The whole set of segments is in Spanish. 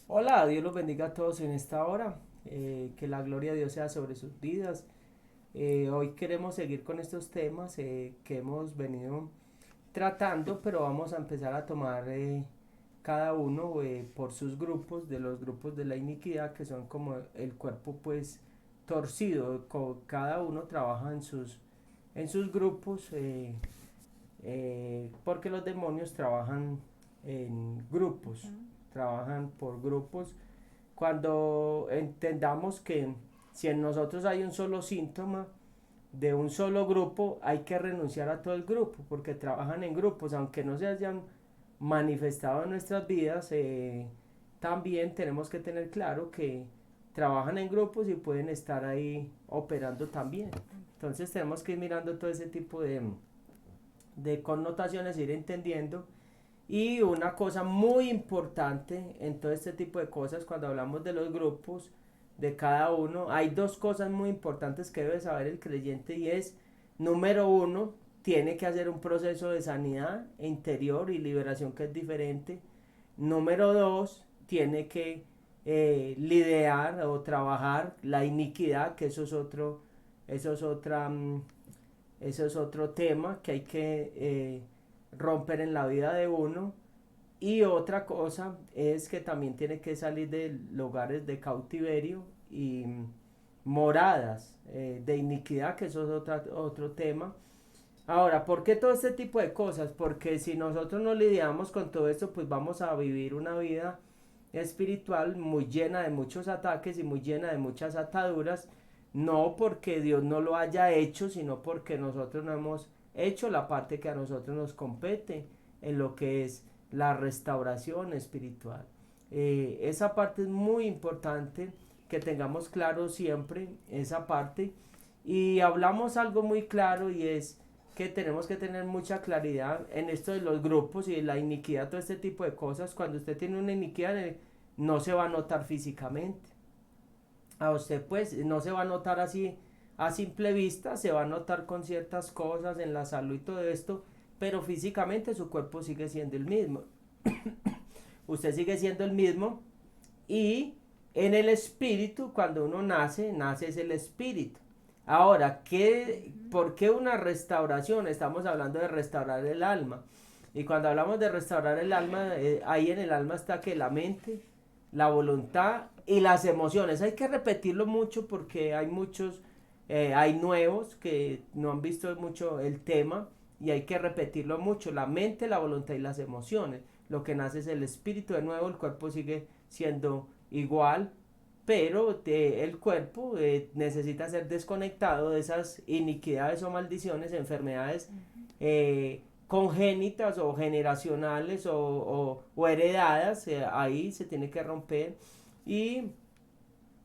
Hola, Dios los bendiga a todos en esta hora. Que la gloria de Dios sea sobre sus vidas. Hoy queremos seguir con estos temas que hemos venido tratando, pero vamos a empezar a tomar cada uno por sus grupos, de los grupos de la iniquidad, que son como el cuerpo pues torcido. Cada uno trabaja en sus grupos, porque los demonios trabajan en grupos, Ujú. trabajan por grupos cuando entendamos que si en nosotros hay un solo síntoma de un solo grupo, hay que renunciar a todo el grupo, porque trabajan en grupos, aunque no se hayan manifestado en nuestras vidas, también tenemos que tener claro que trabajan en grupos y pueden estar ahí operando también. Entonces tenemos que ir mirando todo ese tipo de connotaciones, ir entendiendo. Y una cosa muy importante en todo este tipo de cosas, cuando hablamos de los grupos, de cada uno, hay dos cosas muy importantes que debe saber el creyente y es, número uno, tiene que hacer un proceso de sanidad interior y liberación que es diferente. Número dos, tiene que lidiar o trabajar la iniquidad, que eso es otra, eso es otro tema que hay que romper en la vida de uno. Y otra cosa es que también tiene que salir de lugares de cautiverio y moradas de iniquidad, que eso es otro tema. Ahora, ¿por qué todo este tipo de cosas? Porque si nosotros no lidiamos con todo esto, pues vamos a vivir una vida espiritual muy llena de muchos ataques y muy llena de muchas ataduras, no porque Dios no lo haya hecho, sino porque nosotros no hemos hecho la parte que a nosotros nos compete en lo que es la restauración espiritual. Esa parte es muy importante que tengamos claro siempre esa parte, y hablamos algo muy claro y es que tenemos que tener mucha claridad en esto de los grupos y la iniquidad, todo este tipo de cosas. Cuando usted tiene una iniquidad, no se va a notar físicamente. A usted pues no se va a notar así a simple vista, se va a notar con ciertas cosas en la salud y todo esto, pero físicamente su cuerpo sigue siendo el mismo. Usted sigue siendo el mismo, y en el espíritu, cuando uno nace, nace es el espíritu. Ahora, ¿por qué una restauración? Estamos hablando de restaurar el alma. Y cuando hablamos de restaurar el alma, ahí en el alma está que la mente, la voluntad y las emociones. Hay que repetirlo mucho porque hay muchos, hay nuevos que no han visto mucho el tema, y hay que repetirlo mucho. La mente, la voluntad y las emociones. Lo que nace es el espíritu, de nuevo el cuerpo sigue siendo igual, pero el cuerpo necesita ser desconectado de esas iniquidades o maldiciones, enfermedades congénitas o generacionales o heredadas. Ahí se tiene que romper. Y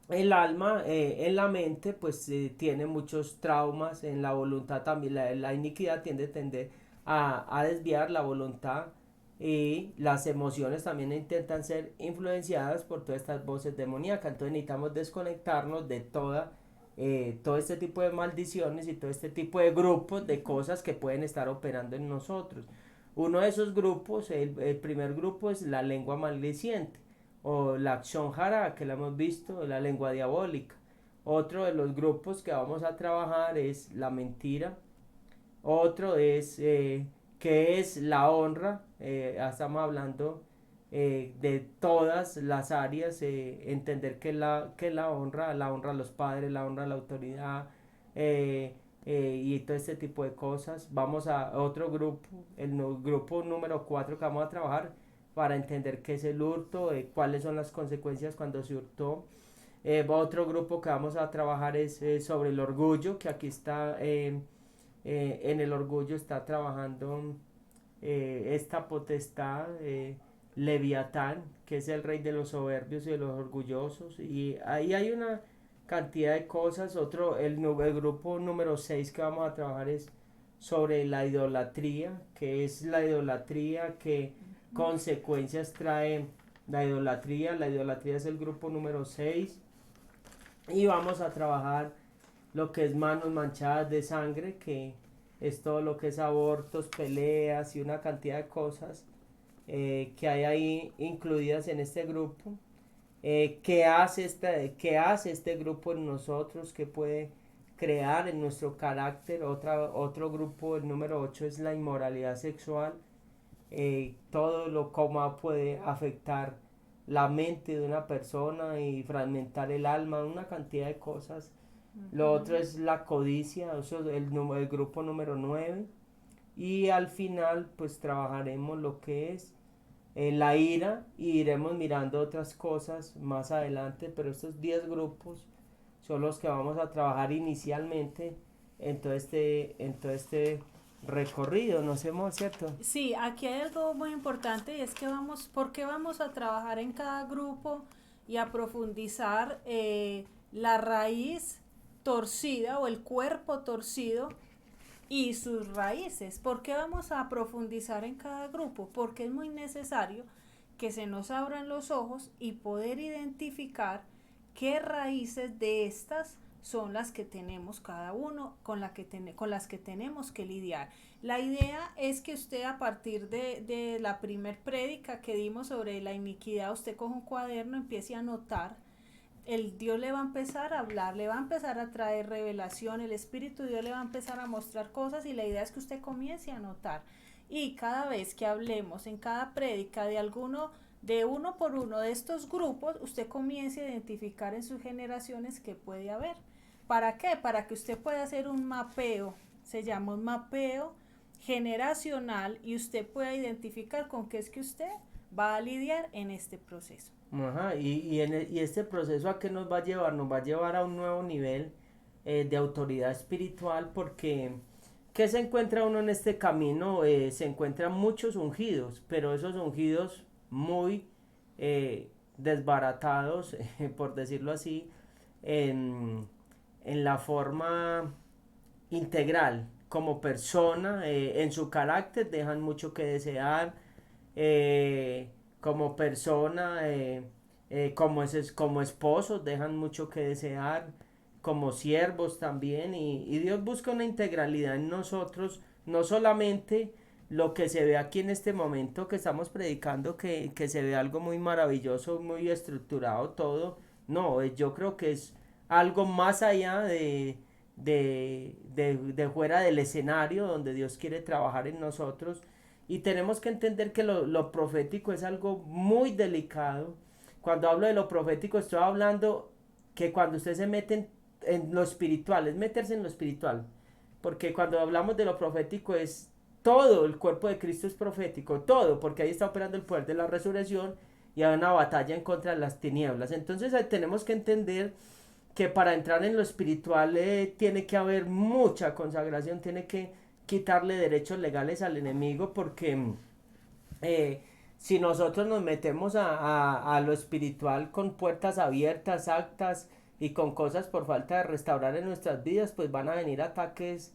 el alma, en la mente, pues tiene muchos traumas, en la voluntad también, la iniquidad tiende a tender a desviar la voluntad, y las emociones también intentan ser influenciadas por todas estas voces demoníacas. Entonces necesitamos desconectarnos de todo este tipo de maldiciones y todo este tipo de grupos de cosas que pueden estar operando en nosotros. Uno de esos grupos, el primer grupo, es la lengua maldiciente o la acción jara, que la hemos visto, la lengua diabólica. Otro de los grupos que vamos a trabajar es la mentira. Otro es que es la honra. Estamos hablando de todas las áreas, entender que la honra a los padres, la honra a la autoridad, eh, y todo este tipo de cosas. Vamos a otro grupo, el grupo número 4 que vamos a trabajar para entender qué es el hurto, cuáles son las consecuencias cuando se hurtó. Otro grupo que vamos a trabajar es sobre el orgullo, que aquí está, en el orgullo está trabajando esta potestad, Leviatán, que es el rey de los soberbios y de los orgullosos. Y ahí hay una cantidad de cosas. El grupo número 6 que vamos a trabajar es sobre la idolatría, que es la idolatría, que consecuencias trae la idolatría. La idolatría es el grupo número 6. Y vamos a trabajar lo que es manos manchadas de sangre, que es todo lo que es abortos, peleas y una cantidad de cosas que hay ahí incluidas en este grupo. qué hace este grupo en nosotros, qué puede crear en nuestro carácter. Otro grupo, el número 8, es la inmoralidad sexual. Todo lo cómo puede afectar la mente de una persona y fragmentar el alma, una cantidad de cosas. Lo otro es la codicia, eso es el grupo número 9. Y al final pues trabajaremos lo que es la ira, y iremos mirando otras cosas más adelante, pero estos 10 grupos son los que vamos a trabajar inicialmente en todo este recorrido, ¿no sé, cierto? Sí, aquí hay algo muy importante y es que ¿por qué vamos a trabajar en cada grupo y a profundizar la raíz torcida o el cuerpo torcido y sus raíces? ¿Por qué vamos a profundizar en cada grupo? Porque es muy necesario que se nos abran los ojos y poder identificar qué raíces de estas son las que tenemos cada uno, con las que tenemos que lidiar. La idea es que usted, a partir de la primer prédica que dimos sobre la iniquidad, usted coge un cuaderno, empiece a anotar. El Dios le va a empezar a hablar, le va a empezar a traer revelación, el Espíritu de Dios le va a empezar a mostrar cosas, y la idea es que usted comience a anotar. Y cada vez que hablemos en cada prédica de uno por uno de estos grupos, usted comience a identificar en sus generaciones qué puede haber. ¿Para qué? Para que usted pueda hacer un mapeo, se llama un mapeo generacional, y usted pueda identificar con qué es que usted va a lidiar en este proceso. Ajá, y este proceso, ¿a qué nos va a llevar? Nos va a llevar a un nuevo nivel de autoridad espiritual, porque ¿qué se encuentra uno en este camino? Se encuentran muchos ungidos, pero esos ungidos muy desbaratados, por decirlo así, en, en la forma integral, como persona, en su carácter dejan mucho que desear, eh, como persona, como esposos dejan mucho que desear, como siervos también, y Dios busca una integralidad en nosotros, no solamente lo que se ve aquí en este momento que estamos predicando, que se ve algo muy maravilloso, muy estructurado todo. No, yo creo que es algo más allá de fuera del escenario donde Dios quiere trabajar en nosotros. Y tenemos que entender que lo profético es algo muy delicado. Cuando hablo de lo profético, estoy hablando que cuando usted se mete en lo espiritual, es meterse en lo espiritual. Porque cuando hablamos de lo profético es todo, el cuerpo de Cristo es profético, todo, porque ahí está operando el poder de la resurrección y hay una batalla en contra de las tinieblas. Entonces tenemos que entender que para entrar en lo espiritual tiene que haber mucha consagración, tiene que quitarle derechos legales al enemigo, porque eh, si nosotros nos metemos a lo espiritual con puertas abiertas, actas y con cosas por falta de restaurar en nuestras vidas, pues van a venir ataques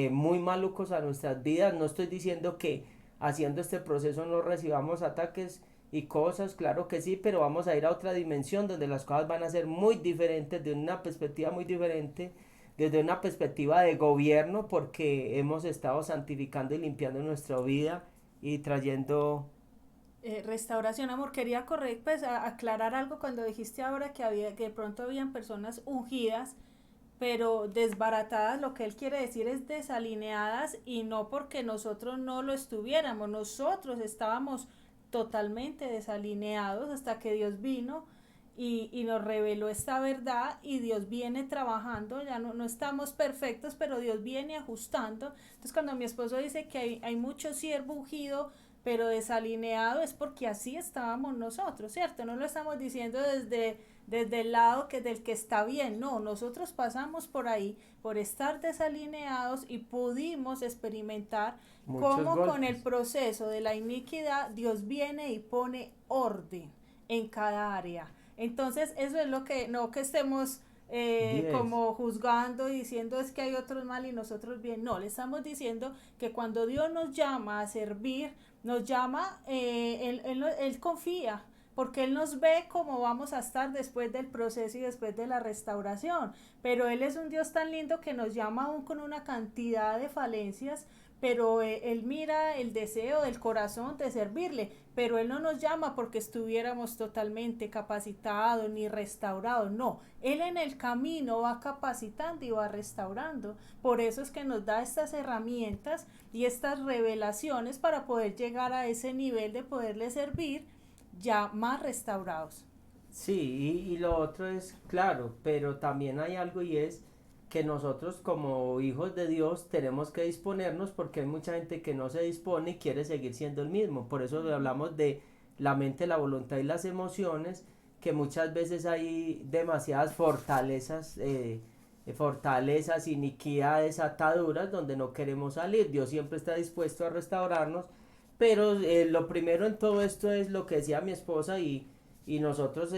muy malucos a nuestras vidas. No estoy diciendo que haciendo este proceso no recibamos ataques y cosas, claro que sí, pero vamos a ir a otra dimensión donde las cosas van a ser muy diferentes, de una perspectiva muy diferente, desde una perspectiva de gobierno, porque hemos estado santificando y limpiando nuestra vida y trayendo... Restauración, amor, quería pues aclarar algo cuando dijiste ahora que de pronto habían personas ungidas, pero desbaratadas. Lo que él quiere decir es desalineadas, y no porque nosotros no lo estuviéramos, nosotros estábamos totalmente desalineados hasta que Dios vino y nos reveló esta verdad, y Dios viene trabajando. Ya no estamos perfectos, pero Dios viene ajustando. Entonces, cuando mi esposo dice que hay mucho siervo ungido pero desalineado, es porque así estábamos nosotros, ¿cierto? No lo estamos diciendo desde el lado del que está bien, no, nosotros pasamos por ahí, por estar desalineados, y pudimos experimentar muchos cómo con el golpes. proceso de la iniquidad Dios viene y pone orden en cada área. Entonces, eso es lo que, no que estemos 10. como juzgando y diciendo es que hay otros mal y nosotros bien. No, le estamos diciendo que cuando Dios nos llama a servir, nos llama, él confía, porque Él nos ve cómo vamos a estar después del proceso y después de la restauración. Pero Él es un Dios tan lindo que nos llama aún con una cantidad de falencias, pero él mira el deseo del corazón de servirle, pero él no nos llama porque estuviéramos totalmente capacitados ni restaurados, no, él en el camino va capacitando y va restaurando, por eso es que nos da estas herramientas y estas revelaciones para poder llegar a ese nivel de poderle servir ya más restaurados. Sí, y lo otro es claro, pero también hay algo y es que nosotros como hijos de Dios tenemos que disponernos porque hay mucha gente que no se dispone y quiere seguir siendo el mismo. Por eso hablamos de la mente, la voluntad y las emociones, que muchas veces hay demasiadas fortalezas, iniquidades, ataduras donde no queremos salir. Dios siempre está dispuesto a restaurarnos, pero lo primero en todo esto es lo que decía mi esposa y nosotros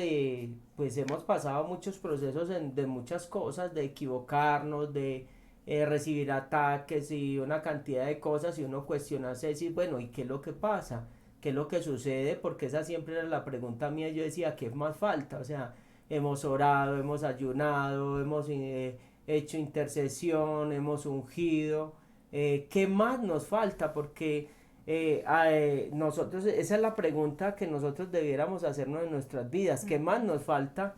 pues hemos pasado muchos procesos de muchas cosas, de equivocarnos, de recibir ataques y una cantidad de cosas y uno cuestionarse y decir, bueno, ¿y qué es lo que pasa? ¿Qué es lo que sucede? Porque esa siempre era la pregunta mía. Yo decía, ¿qué más falta? O sea, hemos orado, hemos ayunado, hemos hecho intercesión, hemos ungido. ¿Qué más nos falta? Porque nosotros, esa es la pregunta que nosotros debiéramos hacernos en nuestras vidas. ¿Qué más nos falta?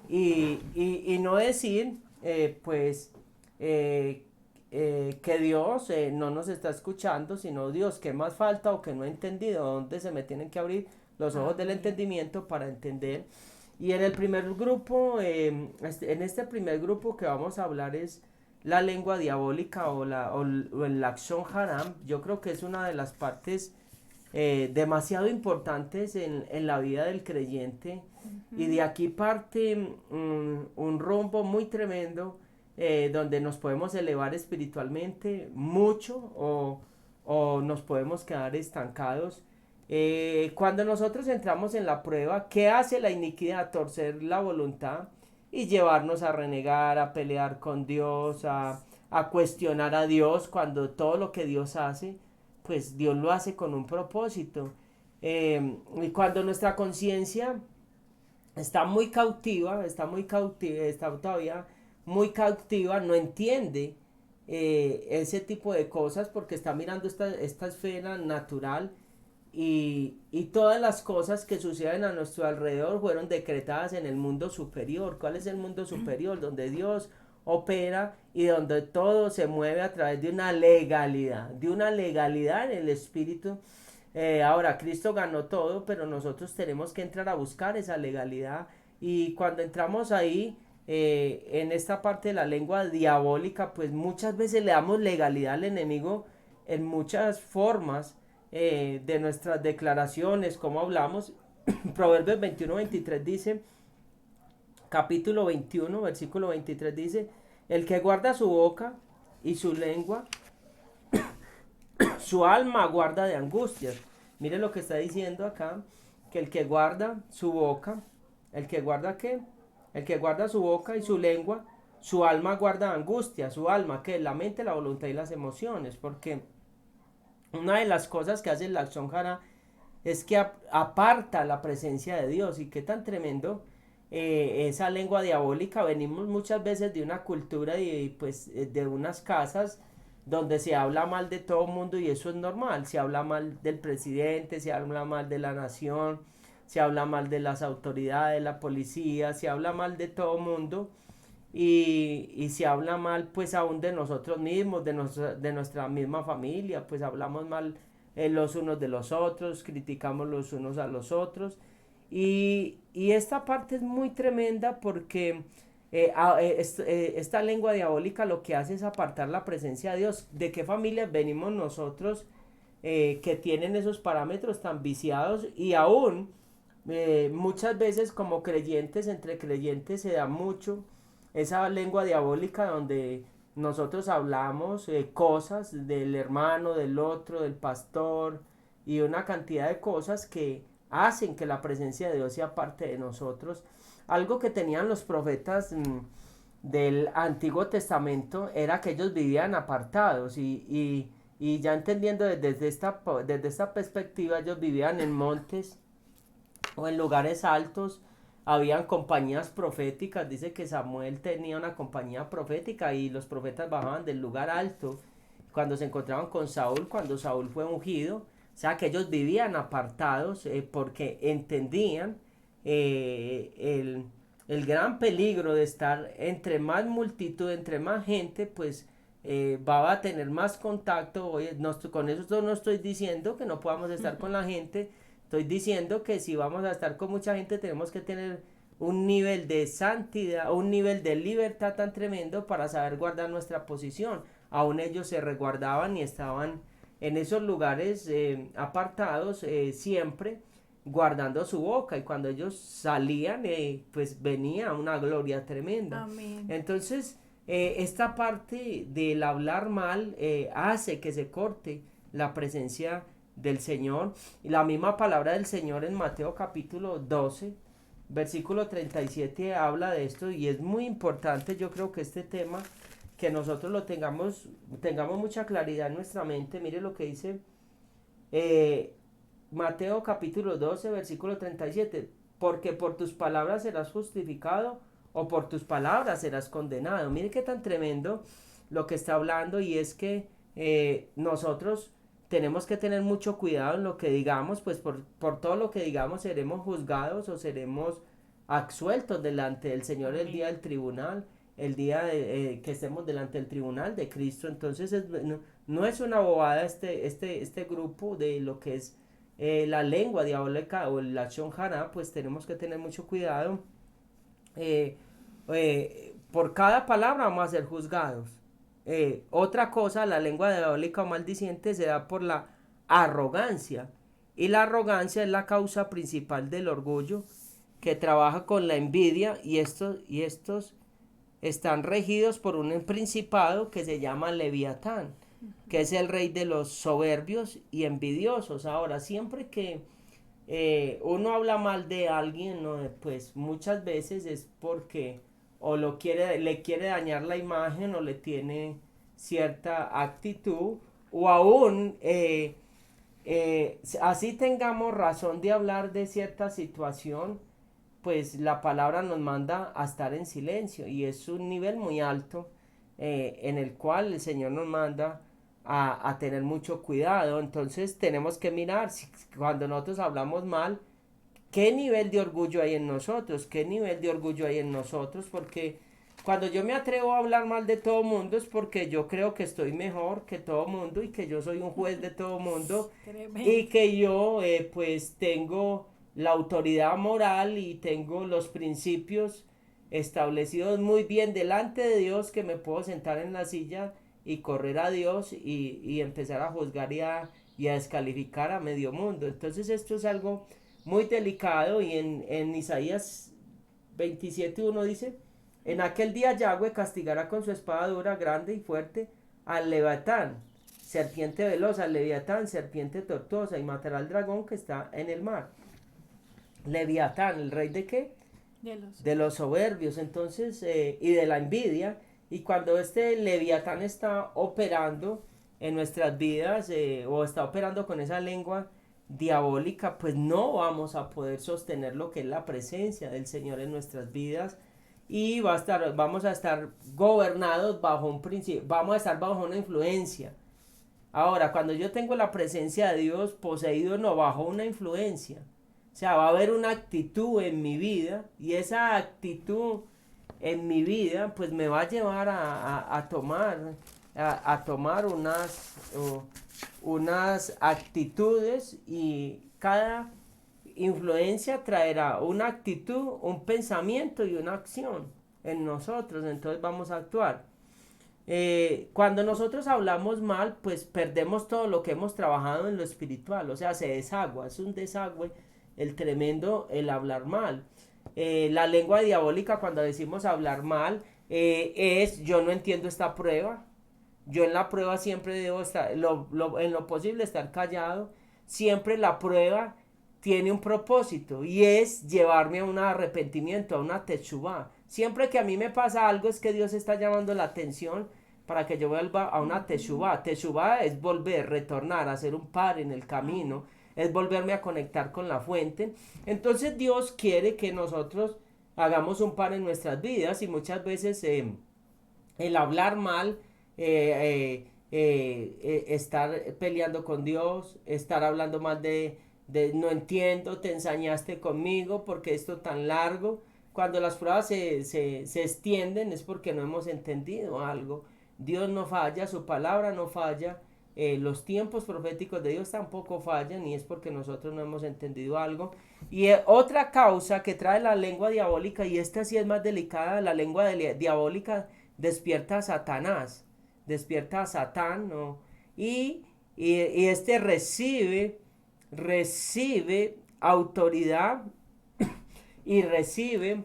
Y no decir, pues, eh, que Dios no nos está escuchando, sino Dios, ¿qué más falta o que no he entendido? ¿Dónde se me tienen que abrir los ojos del entendimiento para entender? Y en el primer grupo, en este primer grupo que vamos a hablar es la lengua diabólica o el Lashon Haram. Yo creo que es una de las partes demasiado importantes en la vida del creyente. Y de aquí parte un rumbo muy tremendo donde nos podemos elevar espiritualmente mucho o nos podemos quedar estancados. Cuando nosotros entramos en la prueba, ¿qué hace la iniquidad? Torcer la voluntad y llevarnos a renegar, a pelear con Dios, a cuestionar a Dios cuando todo lo que Dios hace, pues Dios lo hace con un propósito. Y cuando nuestra conciencia está muy cautiva, está todavía muy cautiva, no entiende ese tipo de cosas porque está mirando esta esfera natural y todas las cosas que suceden a nuestro alrededor fueron decretadas en el mundo superior. ¿Cuál es el mundo superior? Donde Dios opera y donde todo se mueve a través de una legalidad en el espíritu. Ahora, Cristo ganó todo, pero nosotros tenemos que entrar a buscar esa legalidad. Y cuando entramos ahí, en esta parte de la lengua diabólica, pues muchas veces le damos legalidad al enemigo en muchas formas de nuestras declaraciones, como hablamos. Proverbios 21-23 dice, capítulo 21, versículo 23 dice, el que guarda su boca y su lengua, su alma guarda de angustias. Mire lo que está diciendo acá, que el que guarda su boca, ¿el que guarda qué? El que guarda su boca y su lengua, su alma guarda angustia, su alma, que es la mente, la voluntad y las emociones, porque una de las cosas que hace el Lashon Hara es que aparta la presencia de Dios. Y qué tan tremendo esa lengua diabólica. Venimos muchas veces de una cultura y pues de unas casas donde se habla mal de todo el mundo y eso es normal. Se habla mal del presidente, se habla mal de la nación, se habla mal de las autoridades, la policía, se habla mal de todo el mundo y se habla mal pues aún de nosotros mismos, de nuestra misma familia, pues hablamos mal los unos de los otros, criticamos los unos a los otros y esta parte es muy tremenda porque esta lengua diabólica lo que hace es apartar la presencia de Dios. ¿De qué familias venimos nosotros que tienen esos parámetros tan viciados y aún muchas veces como creyentes, entre creyentes se da mucho esa lengua diabólica donde nosotros hablamos cosas del hermano, del otro, del pastor y una cantidad de cosas que hacen que la presencia de Dios sea parte de nosotros. Algo que tenían los profetas del Antiguo Testamento era que ellos vivían apartados y ya entendiendo desde esta perspectiva, ellos vivían en montes o en lugares altos, habían compañías proféticas. Dice que Samuel tenía una compañía profética y los profetas bajaban del lugar alto. cuando se encontraban con Saúl, cuando Saúl fue ungido. O sea que ellos vivían apartados porque entendían el gran peligro de estar entre más multitud, entre más gente, pues va a tener más contacto. Oye, con eso no estoy diciendo que no podamos estar con la gente, estoy diciendo que si vamos a estar con mucha gente tenemos que tener un nivel de santidad, un nivel de libertad tan tremendo para saber guardar nuestra posición. Aún ellos se resguardaban y estaban en esos lugares apartados siempre guardando su boca, y cuando ellos salían pues venía una gloria tremenda. Amén. Entonces esta parte del hablar mal hace que se corte la presencia del Señor. Y la misma palabra del Señor en Mateo capítulo 12 versículo 37 habla de esto, y es muy importante. Yo creo que este tema, que nosotros lo tengamos mucha claridad en nuestra mente. Mire lo que dice Mateo capítulo 12 versículo 37: porque por tus palabras serás justificado, o por tus palabras serás condenado. Mire qué tan tremendo lo que está hablando, y es que nosotros tenemos que tener mucho cuidado en lo que digamos, pues por todo lo que digamos seremos juzgados o seremos absueltos delante del Señor el día del tribunal, el día que estemos delante del tribunal de Cristo. Entonces no es una bobada este grupo de lo que es la lengua diabólica o el lashon hara. Pues tenemos que tener mucho cuidado. Por cada palabra vamos a ser juzgados. Otra cosa, la lengua diabólica o maldiciente se da por la arrogancia, y la arrogancia es la causa principal del orgullo, que trabaja con la envidia, y estos están regidos por un principado que se llama Leviatán, que es el rey de los soberbios y envidiosos. Ahora, siempre que uno habla mal de alguien, ¿no?, pues muchas veces es porque o le quiere dañar la imagen, o le tiene cierta actitud, o aún así tengamos razón de hablar de cierta situación, pues la palabra nos manda a estar en silencio, y es un nivel muy alto en el cual el Señor nos manda a tener mucho cuidado. Entonces tenemos que mirar cuando nosotros hablamos mal, qué nivel de orgullo hay en nosotros, porque cuando yo me atrevo a hablar mal de todo mundo es porque yo creo que estoy mejor que todo mundo, y que yo soy un juez de todo mundo, y que yo pues tengo la autoridad moral y tengo los principios establecidos muy bien delante de Dios, que me puedo sentar en la silla y correr a Dios y empezar a juzgar y a descalificar a medio mundo. Entonces esto es algo muy delicado, y en Isaías 27:1 dice: en aquel día Yahweh castigará con su espada dura, grande y fuerte, al Leviatán, serpiente veloz, al Leviatán, serpiente tortuosa, y matará al dragón que está en el mar. Leviatán, ¿el rey de qué? De los soberbios. Entonces, y de la envidia. Y cuando este Leviatán está operando en nuestras vidas, o está operando con esa lengua diabólica, pues no vamos a poder sostener lo que es la presencia del Señor en nuestras vidas, y vamos a estar gobernados bajo un principio, vamos a estar bajo una influencia. Ahora, cuando yo tengo la presencia de Dios, poseído no, bajo una influencia, o sea, va a haber una actitud en mi vida, y esa actitud en mi vida pues me va a llevar a tomar unas actitudes, y cada influencia traerá una actitud, un pensamiento y una acción en nosotros. Entonces vamos a actuar. Cuando nosotros hablamos mal, pues perdemos todo lo que hemos trabajado en lo espiritual, o sea, se desagua, es un desagüe el hablar mal. La lengua diabólica, cuando decimos hablar mal, es: yo no entiendo esta prueba, yo en la prueba siempre debo estar, en lo posible, estar callado. Siempre la prueba tiene un propósito, y es llevarme a un arrepentimiento, a una teshuvá. Siempre que a mí me pasa algo es que Dios está llamando la atención para que yo vuelva a una teshuvá. Teshuvá es volver, retornar, hacer un par en el camino, es volverme a conectar con la fuente. Entonces Dios quiere que nosotros hagamos un par en nuestras vidas, y muchas veces el hablar mal estar peleando con Dios, estar hablando mal de no entiendo, te ensañaste conmigo, porque esto tan largo. Cuando las pruebas se extienden es porque no hemos entendido algo. Dios no falla, su palabra no falla, los tiempos proféticos de Dios tampoco fallan, y es porque nosotros no hemos entendido algo. Y otra causa que trae la lengua diabólica, y esta sí es más delicada, la lengua diabólica despierta a Satanás, despierta a Satán, ¿no? Y este recibe autoridad y recibe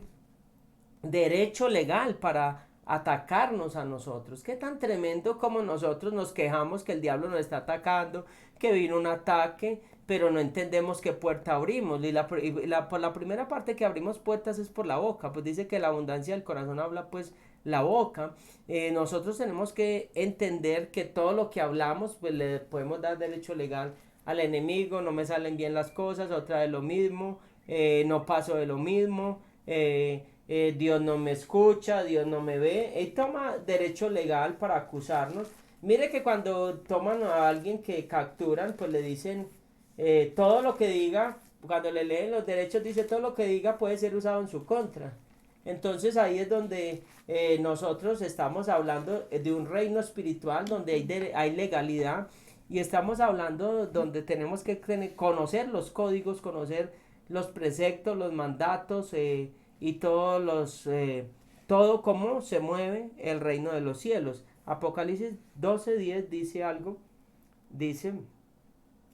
derecho legal para atacarnos a nosotros. Qué tan tremendo como nosotros nos quejamos que el diablo nos está atacando, que vino un ataque, pero no entendemos qué puerta abrimos. Por la primera parte que abrimos puertas es por la boca, pues dice que la abundancia del corazón habla pues la boca. Nosotros tenemos que entender que todo lo que hablamos pues le podemos dar derecho legal al enemigo. No me salen bien las cosas, otra de lo mismo, no paso de lo mismo, Dios no me escucha, Dios no me ve. Él toma derecho legal para acusarnos. Mire que cuando toman a alguien que capturan, pues le dicen todo lo que diga, cuando le leen los derechos, dice todo lo que diga puede ser usado en su contra. Entonces ahí es donde nosotros estamos hablando de un reino espiritual donde hay legalidad, y estamos hablando donde tenemos que conocer los códigos, conocer los preceptos, los mandatos, y todo cómo se mueve el reino de los cielos. Apocalipsis 12:10 dice algo, dice: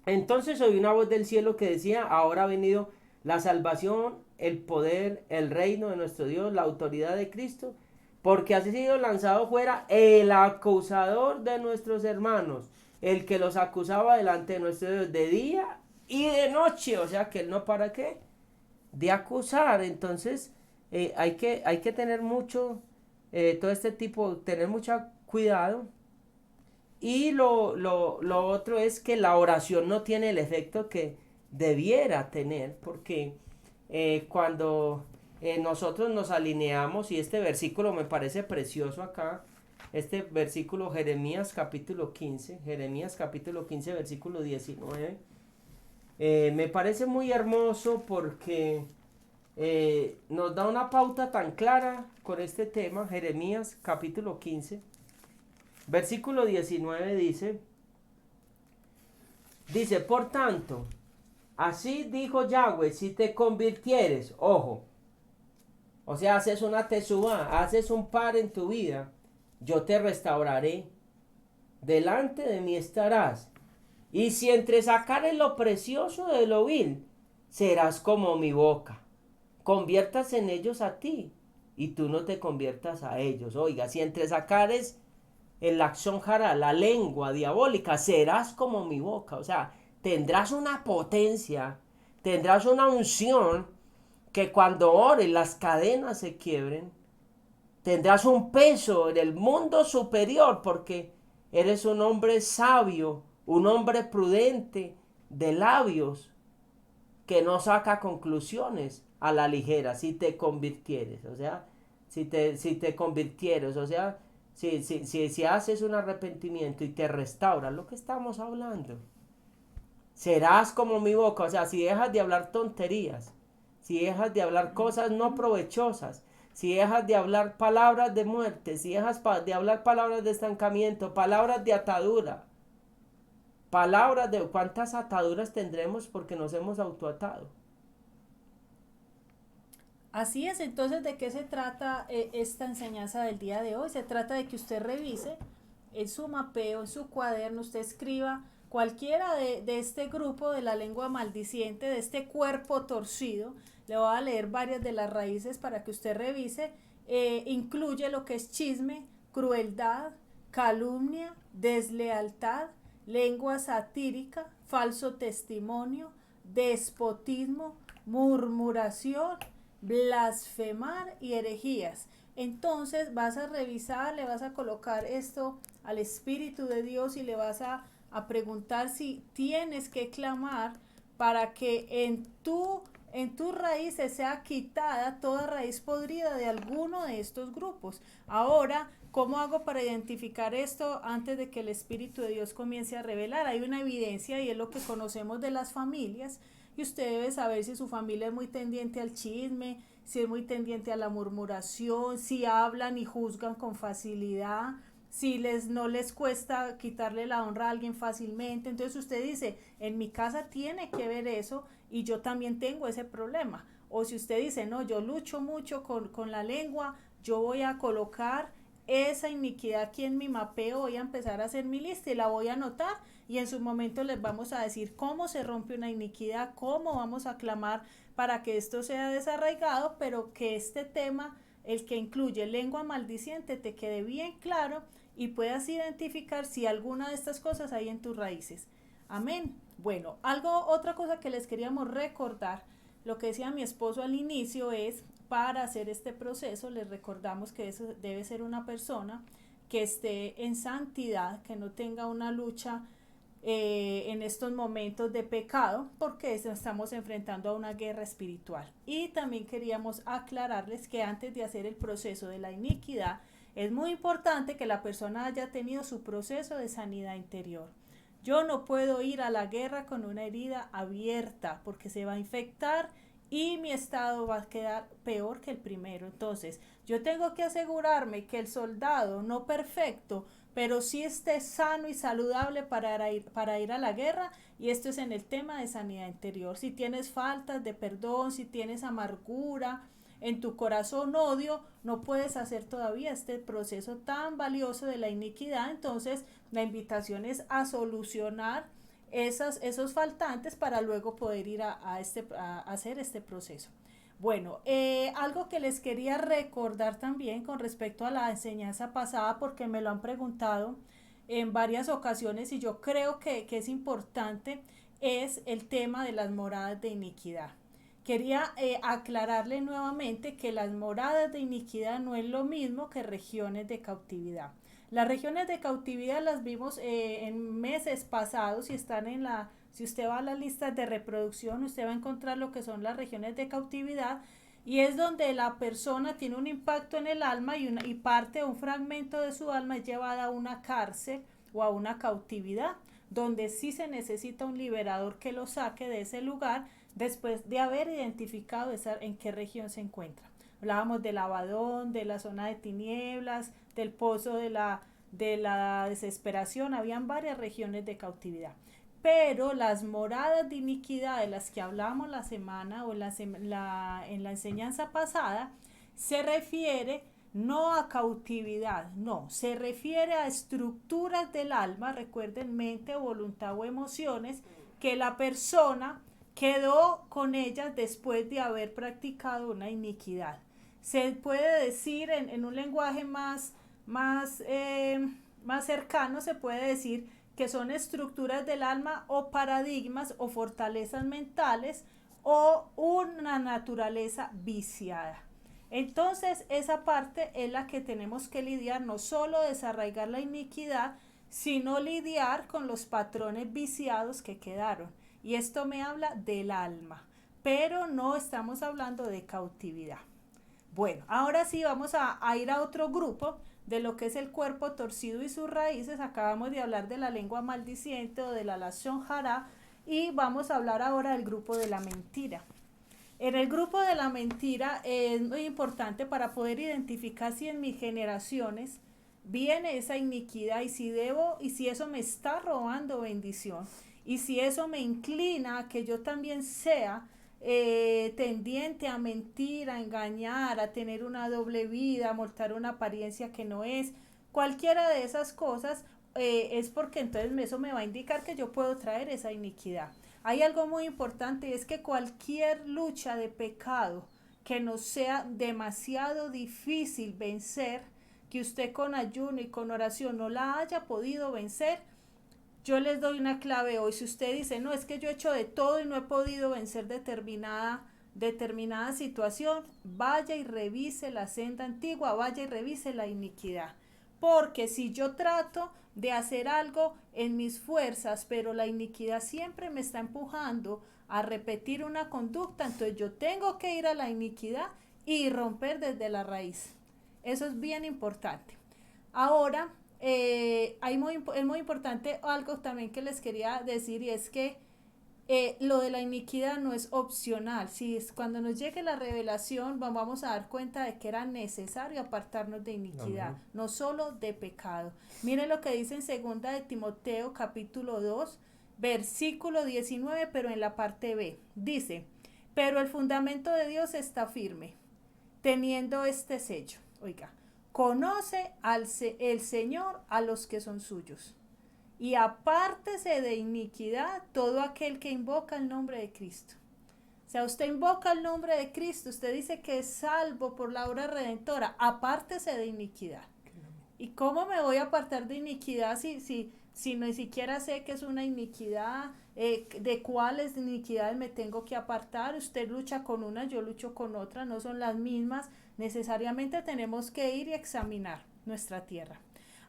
entonces oí una voz del cielo que decía, ahora ha venido la salvación, el poder, el reino de nuestro Dios, la autoridad de Cristo, porque ha sido lanzado fuera el acusador de nuestros hermanos, el que los acusaba delante de nuestro Dios de día y de noche. O sea que él no para qué de acusar. Entonces hay que tener mucho, todo este tipo, tener mucho cuidado. Y lo otro es que la oración no tiene el efecto que debiera tener, porque cuando nosotros nos alineamos, y este versículo me parece precioso acá, este versículo Jeremías capítulo 15 versículo 19, me parece muy hermoso porque nos da una pauta tan clara con este tema. Jeremías capítulo 15 versículo 19 dice, por tanto, así dijo Yahweh, si te convirtieres, ojo, o sea, haces una tesubá, haces un par en tu vida, yo te restauraré, delante de mí estarás, y si entresacares lo precioso de lo vil, serás como mi boca, conviertas en ellos a ti, y tú no te conviertas a ellos. Oiga, si entresacares el acción jara, la lengua diabólica, serás como mi boca. O sea, tendrás una potencia, tendrás una unción, que cuando ores las cadenas se quiebren. Tendrás un peso en el mundo superior porque eres un hombre sabio, un hombre prudente, de labios, que no saca conclusiones a la ligera, si te convirtieres. O sea, si te convirtieres, o sea, si haces un arrepentimiento y te restauras, lo que estamos hablando, serás como mi boca. O sea, si dejas de hablar tonterías, si dejas de hablar cosas no provechosas, si dejas de hablar palabras de muerte, si dejas de hablar palabras de estancamiento, palabras de atadura, palabras de cuántas ataduras tendremos porque nos hemos autoatado. Así es. Entonces, ¿de qué se trata esta enseñanza del día de hoy? Se trata de que usted revise en su mapeo, en su cuaderno, usted escriba cualquiera de este grupo de la lengua maldiciente, de este cuerpo torcido. Le voy a leer varias de las raíces para que usted revise. Incluye lo que es chisme, crueldad, calumnia, deslealtad, lengua satírica, falso testimonio, despotismo, murmuración, blasfemar y herejías. Entonces vas a revisar, le vas a colocar esto al Espíritu de Dios y le vas a preguntar si tienes que clamar para que en tu en tus raíces sea quitada toda raíz podrida de alguno de estos grupos. Ahora, ¿cómo hago para identificar esto antes de que el Espíritu de Dios comience a revelar? Hay una evidencia y es lo que conocemos de las familias, y usted debe saber si su familia es muy tendiente al chisme, si es muy tendiente a la murmuración, si hablan y juzgan con facilidad, si no les cuesta quitarle la honra a alguien fácilmente. Entonces usted dice, en mi casa tiene que ver eso y yo también tengo ese problema. O si usted dice, no, yo lucho mucho con la lengua, yo voy a colocar esa iniquidad aquí en mi mapeo, voy a empezar a hacer mi lista y la voy a anotar, y en su momento les vamos a decir cómo se rompe una iniquidad, cómo vamos a clamar para que esto sea desarraigado, pero que este tema, el que incluye lengua maldiciente, te quede bien claro y puedas identificar si alguna de estas cosas hay en tus raíces. Amén. Bueno, otra cosa que les queríamos recordar, lo que decía mi esposo al inicio es, para hacer este proceso, les recordamos que eso debe ser una persona que esté en santidad, que no tenga una lucha en estos momentos de pecado, porque estamos enfrentando a una guerra espiritual. Y también queríamos aclararles que antes de hacer el proceso de la iniquidad, es muy importante que la persona haya tenido su proceso de sanidad interior. Yo no puedo ir a la guerra con una herida abierta porque se va a infectar y mi estado va a quedar peor que el primero. Entonces, yo tengo que asegurarme que el soldado, no perfecto, pero sí esté sano y saludable para ir a la guerra, y esto es en el tema de sanidad interior. Si tienes faltas de perdón, si tienes amargura, en tu corazón odio, no puedes hacer todavía este proceso tan valioso de la iniquidad. Entonces la invitación es a solucionar esos faltantes para luego poder ir a hacer este proceso. Bueno, algo que les quería recordar también con respecto a la enseñanza pasada, porque me lo han preguntado en varias ocasiones y yo creo que es importante, es el tema de las moradas de iniquidad. Quería aclararle nuevamente que las moradas de iniquidad no es lo mismo que regiones de cautividad. Las regiones de cautividad las vimos en meses pasados y están si usted va a las listas de reproducción, usted va a encontrar lo que son las regiones de cautividad, y es donde la persona tiene un impacto en el alma y parte de un fragmento de su alma es llevada a una cárcel o a una cautividad, donde sí se necesita un liberador que lo saque de ese lugar después de haber identificado en qué región se encuentra. Hablábamos del Abadón, de la zona de tinieblas, del pozo de la desesperación. Habían varias regiones de cautividad. Pero las moradas de iniquidad de las que hablamos la semana o en la enseñanza pasada, se refiere no a cautividad, no, se refiere a estructuras del alma, recuerden, mente, voluntad o emociones, que la persona quedó con ellas después de haber practicado una iniquidad. Se puede decir en un lenguaje más cercano, se puede decir que son estructuras del alma o paradigmas o fortalezas mentales o una naturaleza viciada. Entonces esa parte es la que tenemos que lidiar, no solo desarraigar la iniquidad, sino lidiar con los patrones viciados que quedaron. Y esto me habla del alma, pero no estamos hablando de cautividad. Bueno, ahora sí vamos a ir a otro grupo de lo que es el cuerpo torcido y sus raíces. Acabamos de hablar de la lengua maldiciente o de la lashon hara, y vamos a hablar ahora del grupo de la mentira. En el grupo de la mentira es muy importante para poder identificar si en mis generaciones viene esa iniquidad y si eso me está robando bendición, y si eso me inclina a que yo también sea tendiente a mentir, a engañar, a tener una doble vida, a mostrar una apariencia que no es. Cualquiera de esas cosas es porque entonces eso me va a indicar que yo puedo traer esa iniquidad. Hay algo muy importante, es que cualquier lucha de pecado que nos sea demasiado difícil vencer, que usted con ayuno y con oración no la haya podido vencer, yo les doy una clave hoy. Si usted dice, no, es que yo he hecho de todo y no he podido vencer determinada situación, vaya y revise la senda antigua, vaya y revise la iniquidad. Porque si yo trato de hacer algo en mis fuerzas, pero la iniquidad siempre me está empujando a repetir una conducta, entonces yo tengo que ir a la iniquidad y romper desde la raíz. Eso es bien importante. Ahora, es muy importante algo también que les quería decir, y es que lo de la iniquidad no es opcional. Si es, cuando nos llegue la revelación vamos a dar cuenta de que era necesario apartarnos de iniquidad, Amén. no solo de pecado. Miren lo que dice en segunda de Timoteo capítulo 2 versículo 19, pero en la parte B. Dice, pero el fundamento de Dios está firme, teniendo este sello. Oiga, conoce el Señor a los que son suyos. Y apártese de iniquidad todo aquel que invoca el nombre de Cristo. O sea, usted invoca el nombre de Cristo, usted dice que es salvo por la obra redentora, apártese de iniquidad. ¿Y cómo me voy a apartar de iniquidad si ni siquiera sé que es una iniquidad? ¿De cuáles iniquidades me tengo que apartar? Usted lucha con una, yo lucho con otra, no son las mismas. Necesariamente tenemos que ir y examinar nuestra tierra.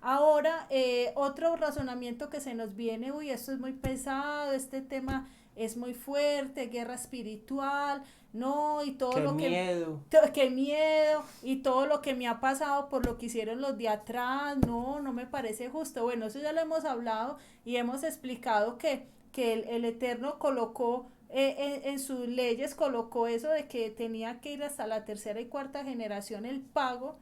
Ahora, otro razonamiento que se nos viene, uy, esto es muy pesado, este tema es muy fuerte, guerra espiritual, no, y todo Qué lo miedo. qué miedo, y todo lo que me ha pasado por lo que hicieron los de atrás, no, no me parece justo. Bueno, eso ya lo hemos hablado y hemos explicado que el Eterno colocó, en sus leyes, colocó eso de que tenía que ir hasta la tercera y cuarta generación el pago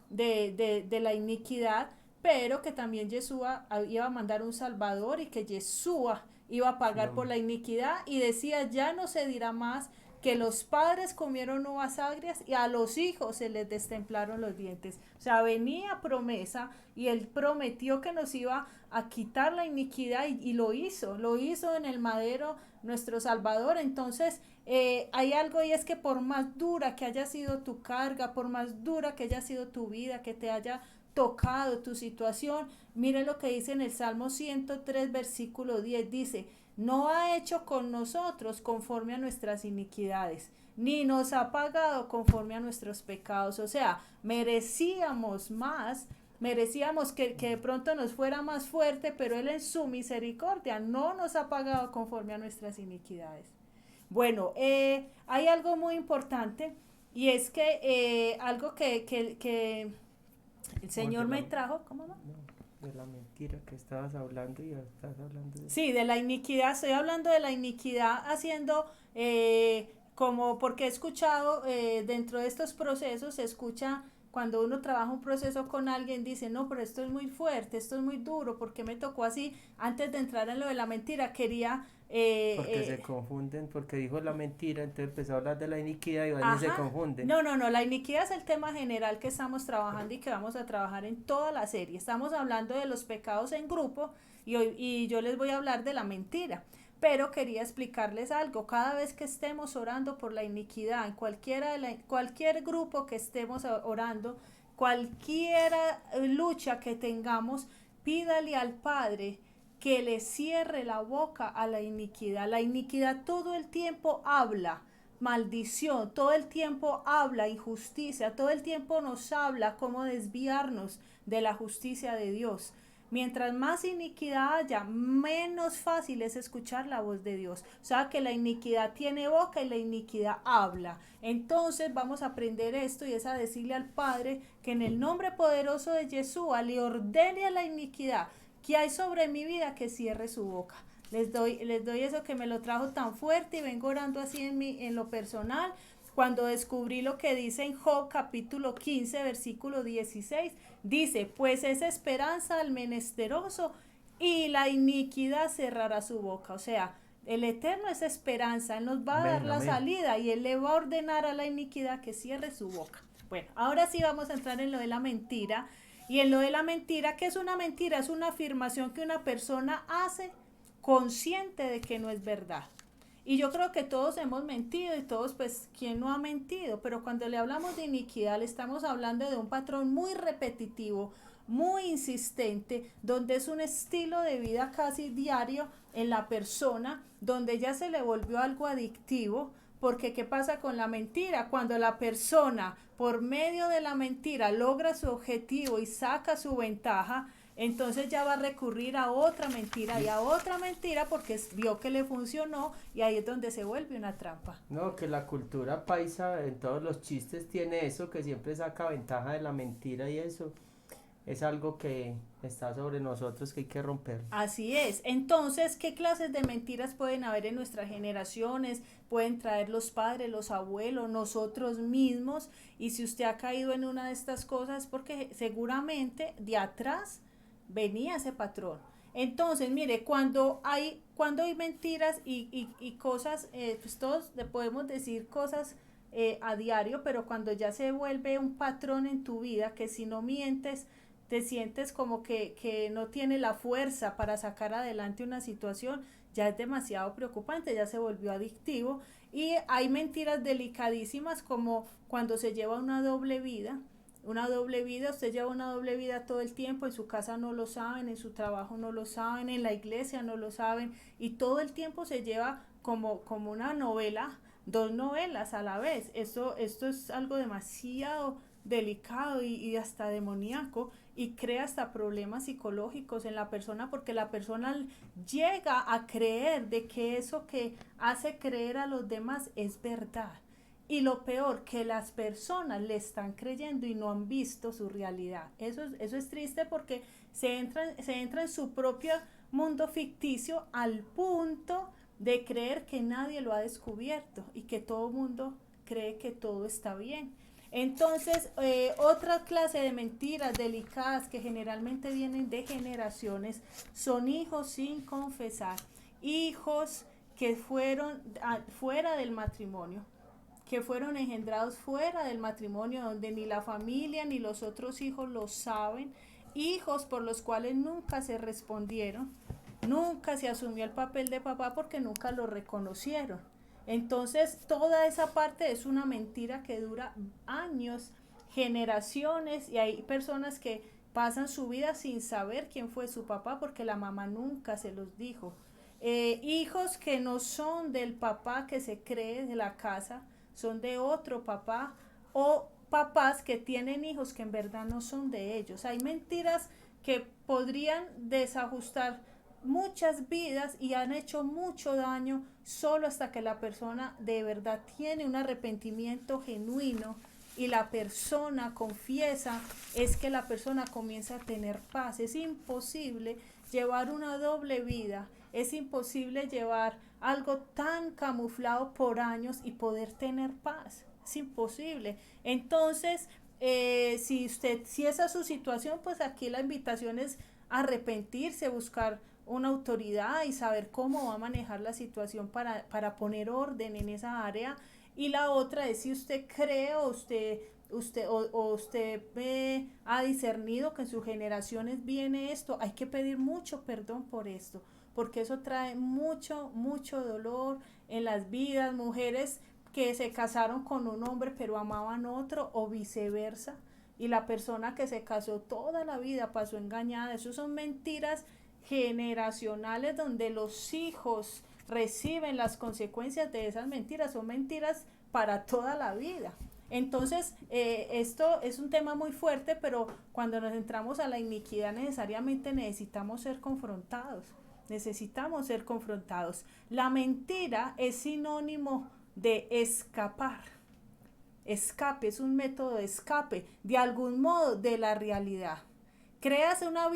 de la iniquidad, pero que también Yeshua iba a mandar un Salvador y que Yeshua iba a pagar por la iniquidad, y decía, ya no se dirá más que los padres comieron uvas agrias y a los hijos se les destemplaron los dientes. O sea, venía promesa y él prometió que nos iba a quitar la iniquidad y lo hizo en el madero nuestro Salvador. Entonces, hay algo, y es que por más dura que haya sido tu carga, por más dura que haya sido tu vida, que te haya tocado tu situación, mire lo que dice en el Salmo 103 versículo 10, dice, no ha hecho con nosotros conforme a nuestras iniquidades, ni nos ha pagado conforme a nuestros pecados. O sea, merecíamos más, merecíamos que de pronto nos fuera más fuerte, pero Él en su misericordia no nos ha pagado conforme a nuestras iniquidades. Bueno, hay algo muy importante, y es que algo que el Señor me trajo, ¿cómo no? De la mentira que estabas hablando y estás hablando de... Sí, de la iniquidad, estoy hablando de la iniquidad haciendo, como porque he escuchado, dentro de estos procesos, se escucha cuando uno trabaja un proceso con alguien, dice, no, pero esto es muy fuerte, esto es muy duro, porque me tocó así. Antes de entrar en lo de la mentira, quería... Porque se confunden, porque dijo la mentira, entonces empezó a hablar de la iniquidad y van y se Ajá. confunden. No, no, no, la iniquidad es el tema general que estamos trabajando y que vamos a trabajar en toda la serie. Estamos hablando de los pecados en grupo y yo les voy a hablar de la mentira. Pero quería explicarles algo. Cada vez que estemos orando por la iniquidad, en cualquier grupo que estemos orando, cualquier lucha que tengamos, pídale al Padre que le cierre la boca a la iniquidad. La iniquidad todo el tiempo habla maldición, todo el tiempo habla injusticia, todo el tiempo nos habla cómo desviarnos de la justicia de Dios. Mientras más iniquidad haya, menos fácil es escuchar la voz de Dios. O sea que la iniquidad tiene boca y la iniquidad habla. Entonces vamos a aprender esto, y es a decirle al Padre que en el nombre poderoso de Yeshua le ordene a la iniquidad que hay sobre mi vida que cierre su boca. Les doy eso que me lo trajo tan fuerte, y vengo orando así en lo personal. Cuando descubrí lo que dice en Job capítulo 15 versículo 16, dice, pues es esperanza al menesteroso y la iniquidad cerrará su boca. O sea, el Eterno es esperanza, Él nos va a dar la salida, y Él le va a ordenar a la iniquidad que cierre su boca. Bueno, ahora sí vamos a entrar en lo de la mentira. Y en lo de la mentira, ¿qué es una mentira? Es una afirmación que una persona hace consciente de que no es verdad. Y yo creo que todos hemos mentido, y todos, pues, ¿quién no ha mentido? Pero cuando le hablamos de iniquidad, le estamos hablando de un patrón muy repetitivo, muy insistente, donde es un estilo de vida casi diario en la persona, donde ya se le volvió algo adictivo. Porque ¿qué pasa con la mentira? Cuando la persona, por medio de la mentira, logra su objetivo y saca su ventaja, entonces ya va a recurrir a otra mentira y a otra mentira porque vio que le funcionó y ahí es donde se vuelve una trampa. No, que la cultura paisa en todos los chistes tiene eso, que siempre saca ventaja de la mentira y eso es algo que está sobre nosotros que hay que romper. Así es. Entonces, ¿qué clases de mentiras pueden haber en nuestras generaciones? Pueden traer los padres, los abuelos, nosotros mismos. Y si usted ha caído en una de estas cosas, porque seguramente de atrás venía ese patrón. Entonces, mire, cuando hay mentiras y cosas, pues todos le podemos decir cosas a diario, pero cuando ya se vuelve un patrón en tu vida, que si no mientes, te sientes como que no tiene la fuerza para sacar adelante una situación, ya es demasiado preocupante, ya se volvió adictivo. Y hay mentiras delicadísimas como cuando se lleva una doble vida, usted lleva una doble vida todo el tiempo, en su casa no lo saben, en su trabajo no lo saben, en la iglesia no lo saben, y todo el tiempo se lleva como una novela, dos novelas a la vez. Esto es algo demasiado delicado y hasta demoníaco y crea hasta problemas psicológicos en la persona porque la persona llega a creer de que eso que hace creer a los demás es verdad. Y lo peor, que las personas le están creyendo y no han visto su realidad. Eso es triste porque se entra en su propio mundo ficticio al punto de creer que nadie lo ha descubierto y que todo el mundo cree que todo está bien. Entonces, otra clase de mentiras delicadas que generalmente vienen de generaciones son hijos sin confesar, hijos que fueron fuera del matrimonio, que fueron engendrados fuera del matrimonio, donde ni la familia ni los otros hijos lo saben, hijos por los cuales nunca se respondieron, nunca se asumió el papel de papá porque nunca lo reconocieron. Entonces, toda esa parte es una mentira que dura años, generaciones, y hay personas que pasan su vida sin saber quién fue su papá porque la mamá nunca se los dijo. Hijos que no son del papá que se cree de la casa, son de otro papá, o papás que tienen hijos que en verdad no son de ellos. Hay mentiras que podrían desajustar muchas vidas y han hecho mucho daño solo hasta que la persona de verdad tiene un arrepentimiento genuino y la persona confiesa, es que la persona comienza a tener paz. Es imposible llevar una doble vida, es imposible llevar algo tan camuflado por años y poder tener paz, es imposible. Entonces, si esa es su situación, pues aquí la invitación es arrepentirse, buscar una autoridad y saber cómo va a manejar la situación para poner orden en esa área. Y la otra es si usted cree o usted ha discernido que en sus generaciones viene esto, hay que pedir mucho perdón por esto, porque eso trae mucho dolor en las vidas. Mujeres que se casaron con un hombre pero amaban otro o viceversa, y la persona que se casó toda la vida pasó engañada. Eso son mentiras generacionales donde los hijos reciben las consecuencias de esas mentiras, son mentiras para toda la vida. Entonces, esto es un tema muy fuerte, pero cuando nos entramos a la iniquidad necesariamente necesitamos ser confrontados. Necesitamos ser confrontados. La mentira es sinónimo de escapar. Escape, es un método de escape, de algún modo, de la realidad. Creas una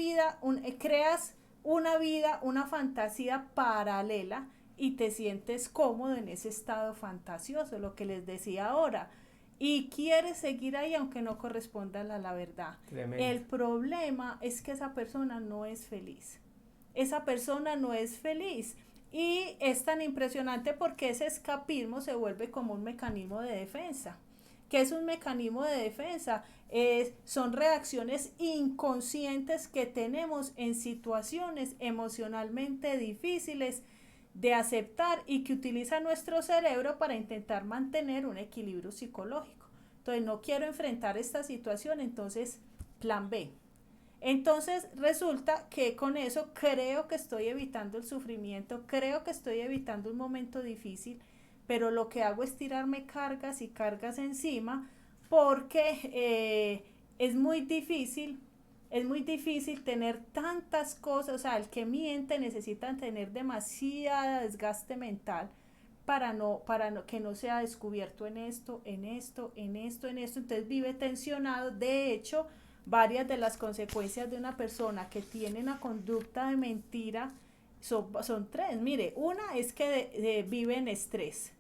vida, una fantasía paralela y te sientes cómodo en ese estado fantasioso, lo que les decía ahora. Y quieres seguir ahí aunque no corresponda a la verdad. Tremendo. El problema es que esa persona no es feliz. Esa persona no es feliz. Y es tan impresionante porque ese escapismo se vuelve como un mecanismo de defensa. ¿Qué es un mecanismo de defensa? Son reacciones inconscientes que tenemos en situaciones emocionalmente difíciles de aceptar y que utiliza nuestro cerebro para intentar mantener un equilibrio psicológico. Entonces, no quiero enfrentar esta situación, entonces, plan B. Entonces resulta que con eso creo que estoy evitando el sufrimiento, creo que estoy evitando un momento difícil, pero lo que hago es tirarme cargas y cargas encima porque es muy difícil es muy difícil tener tantas cosas, o sea, el que miente necesita tener demasiada desgaste mental que no sea descubierto en esto, en esto, en esto, en esto, entonces vive tensionado. De hecho, varias de las consecuencias de una persona que tiene una conducta de mentira son tres. Mire, una es que vive en estrés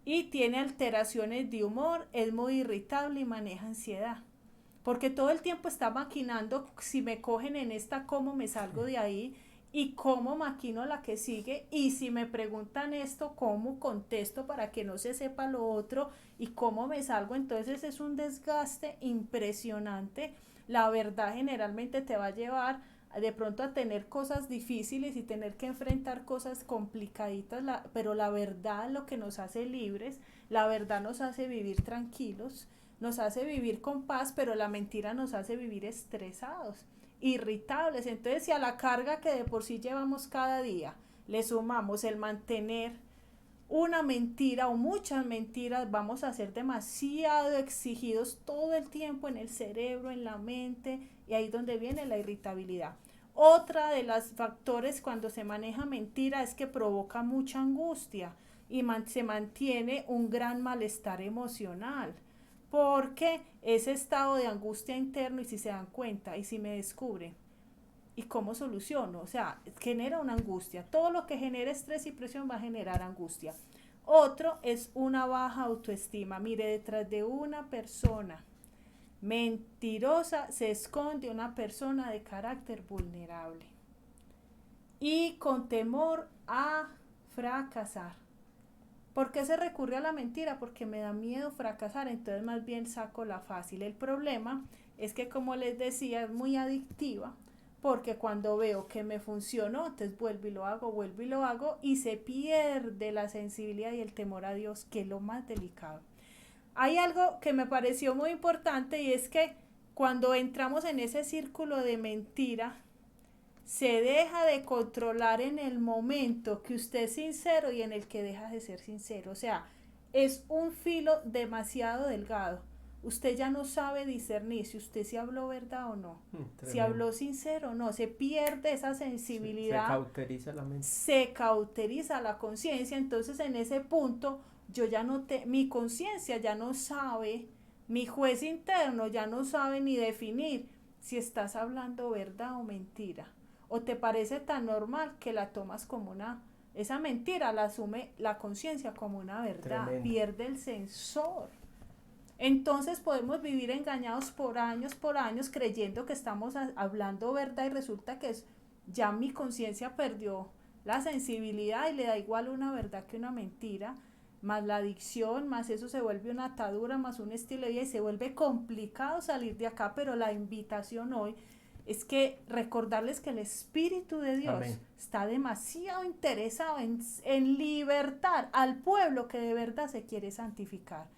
y tiene alteraciones de humor, es muy irritable y maneja ansiedad. Porque todo el tiempo está maquinando, si me cogen en esta, ¿cómo me salgo de ahí? Y cómo maquino la que sigue, y si me preguntan esto, cómo contesto para que no se sepa lo otro, y cómo me salgo. Entonces es un desgaste impresionante. La verdad generalmente te va a llevar de pronto a tener cosas difíciles y tener que enfrentar cosas complicaditas, pero la verdad es lo que nos hace libres, la verdad nos hace vivir tranquilos, nos hace vivir con paz, pero la mentira nos hace vivir estresados, irritables. Entonces, si a la carga que de por sí llevamos cada día le sumamos el mantener una mentira o muchas mentiras, vamos a ser demasiado exigidos todo el tiempo en el cerebro, en la mente, y ahí es donde viene la irritabilidad. Otra de los factores cuando se maneja mentira es que provoca mucha angustia y se mantiene un gran malestar emocional, porque ese estado de angustia interno, y si se dan cuenta y si me descubren, ¿y cómo soluciono? O sea, genera una angustia. Todo lo que genere estrés y presión va a generar angustia. Otro es una baja autoestima. Mire, detrás de una persona mentirosa se esconde una persona de carácter vulnerable y con temor a fracasar. ¿Por qué se recurre a la mentira? Porque me da miedo fracasar, entonces más bien saco la fácil. El problema es que, como les decía, es muy adictiva, porque cuando veo que me funcionó, entonces vuelvo y lo hago, y se pierde la sensibilidad y el temor a Dios, que es lo más delicado. Hay algo que me pareció muy importante, y es que cuando entramos en ese círculo de mentira, se deja de controlar en el momento que usted es sincero y en el que deja de ser sincero. O sea, es un filo demasiado delgado. Usted ya no sabe discernir si usted se habló verdad o no, si habló sincero o no, se pierde esa sensibilidad, se cauteriza la mente, se cauteriza la conciencia. Entonces en ese punto yo ya no mi conciencia ya no sabe, mi juez interno ya no sabe ni definir si estás hablando verdad o mentira, o te parece tan normal que la tomas como esa mentira la asume la conciencia como una verdad. Tremendo. Pierde el sensor. Entonces podemos vivir engañados por años creyendo que estamos hablando verdad, y resulta que ya mi conciencia perdió la sensibilidad y le da igual una verdad que una mentira, más la adicción, más eso se vuelve una atadura, más un estilo de vida, y se vuelve complicado salir de acá. Pero la invitación hoy es que recordarles que el Espíritu de Dios, amén, está demasiado interesado en libertar al pueblo que de verdad se quiere santificar.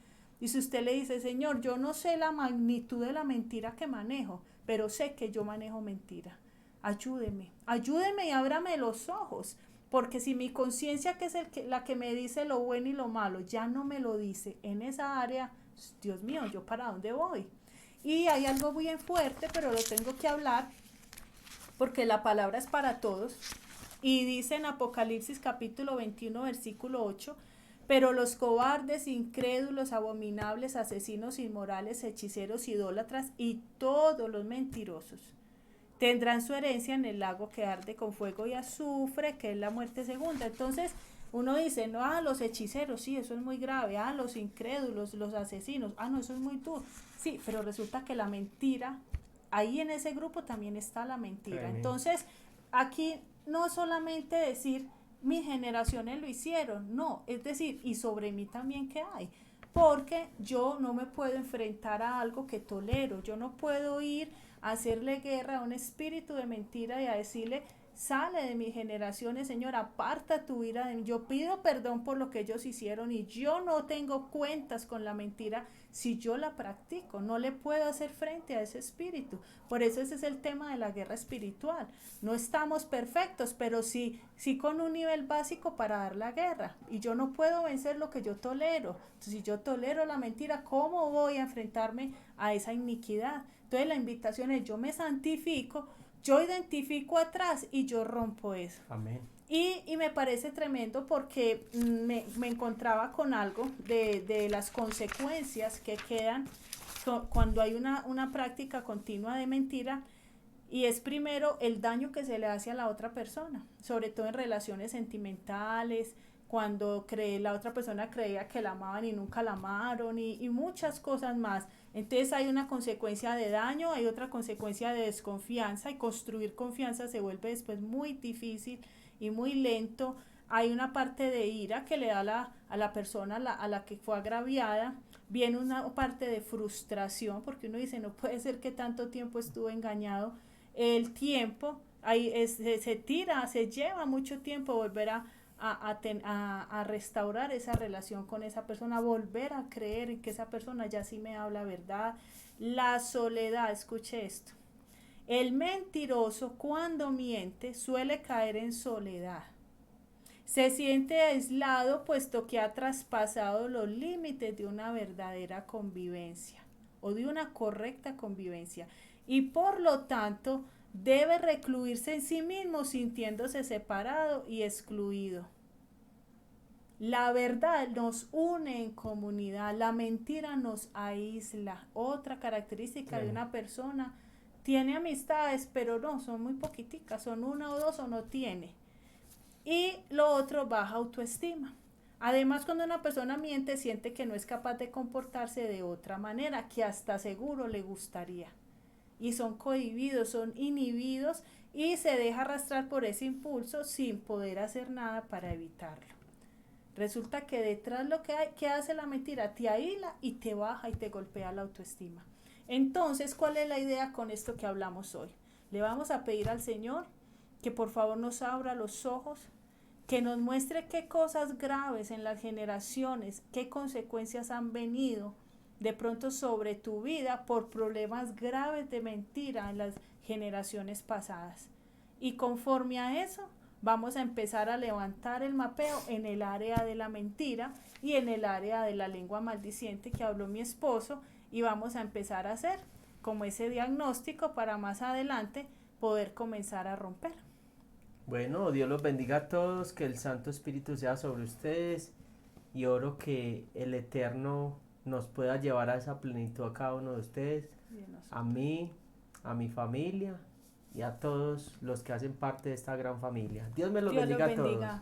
Y si usted le dice: Señor, yo no sé la magnitud de la mentira que manejo, pero sé que yo manejo mentira, ayúdeme y ábrame los ojos, porque si mi conciencia, que es la que me dice lo bueno y lo malo, ya no me lo dice en esa área, Dios mío, ¿yo para dónde voy? Y hay algo muy fuerte, pero lo tengo que hablar porque la palabra es para todos, y dice en Apocalipsis capítulo 21 versículo 8: pero los cobardes, incrédulos, abominables, asesinos, inmorales, hechiceros, idólatras y todos los mentirosos tendrán su herencia en el lago que arde con fuego y azufre, que es la muerte segunda. Entonces uno dice: no, los hechiceros, sí, eso es muy grave, los incrédulos, los asesinos, no, eso es muy duro. Sí, pero resulta que la mentira, ahí en ese grupo también está la mentira. Entonces aquí no solamente decir mis generaciones lo hicieron, no, es decir, y sobre mí también qué hay, porque yo no me puedo enfrentar a algo que tolero, yo no puedo ir a hacerle guerra a un espíritu de mentira y a decirle: sale de mis generaciones, Señor, aparta tu ira de mí. Yo pido perdón por lo que ellos hicieron y yo no tengo cuentas con la mentira si yo la practico. No le puedo hacer frente a ese espíritu. Por eso ese es el tema de la guerra espiritual. No estamos perfectos, pero sí con un nivel básico para dar la guerra. Y yo no puedo vencer lo que yo tolero. Entonces, si yo tolero la mentira, ¿cómo voy a enfrentarme a esa iniquidad? Entonces la invitación es: yo me santifico, yo identifico atrás y yo rompo eso. Amén. Y me parece tremendo porque me encontraba con algo de las consecuencias que quedan cuando hay una práctica continua de mentira. Y es primero el daño que se le hace a la otra persona, sobre todo en relaciones sentimentales, cuando la otra persona creía que la amaban y nunca la amaron, y muchas cosas más. Entonces hay una consecuencia de daño, hay otra consecuencia de desconfianza, y construir confianza se vuelve después muy difícil y muy lento. Hay una parte de ira que le da a la persona a la que fue agraviada. Viene una parte de frustración, porque uno dice, no puede ser que tanto tiempo estuve engañado. El tiempo, se tira, se lleva mucho tiempo volver a restaurar esa relación con esa persona, volver a creer en que esa persona ya sí me habla verdad. La soledad, escuche esto. El mentiroso, cuando miente, suele caer en soledad. Se siente aislado puesto que ha traspasado los límites de una verdadera convivencia o de una correcta convivencia, y por lo tanto debe recluirse en sí mismo sintiéndose separado y excluido. La verdad nos une en comunidad, la mentira nos aísla. Otra característica de una persona: tiene amistades, pero no, son muy poquiticas, son una o dos o no tiene. Y lo otro, baja autoestima. Además, cuando una persona miente, siente que no es capaz de comportarse de otra manera, que hasta seguro le gustaría. Y son cohibidos, son inhibidos, y se deja arrastrar por ese impulso sin poder hacer nada para evitarlo. Resulta que detrás lo que hay, ¿qué hace la mentira? Te aísla y te baja y te golpea la autoestima. Entonces, ¿cuál es la idea con esto que hablamos hoy? Le vamos a pedir al Señor que por favor nos abra los ojos, que nos muestre qué cosas graves en las generaciones, qué consecuencias han venido de pronto sobre tu vida por problemas graves de mentira en las generaciones pasadas. Y conforme a eso, vamos a empezar a levantar el mapeo en el área de la mentira y en el área de la lengua maldiciente que habló mi esposo, y vamos a empezar a hacer como ese diagnóstico para más adelante poder comenzar a romper. Bueno, Dios los bendiga a todos, que el Santo Espíritu sea sobre ustedes, y oro que el Eterno nos pueda llevar a esa plenitud a cada uno de ustedes, a mí, a mi familia y a todos los que hacen parte de esta gran familia. Dios me los bendiga a todos.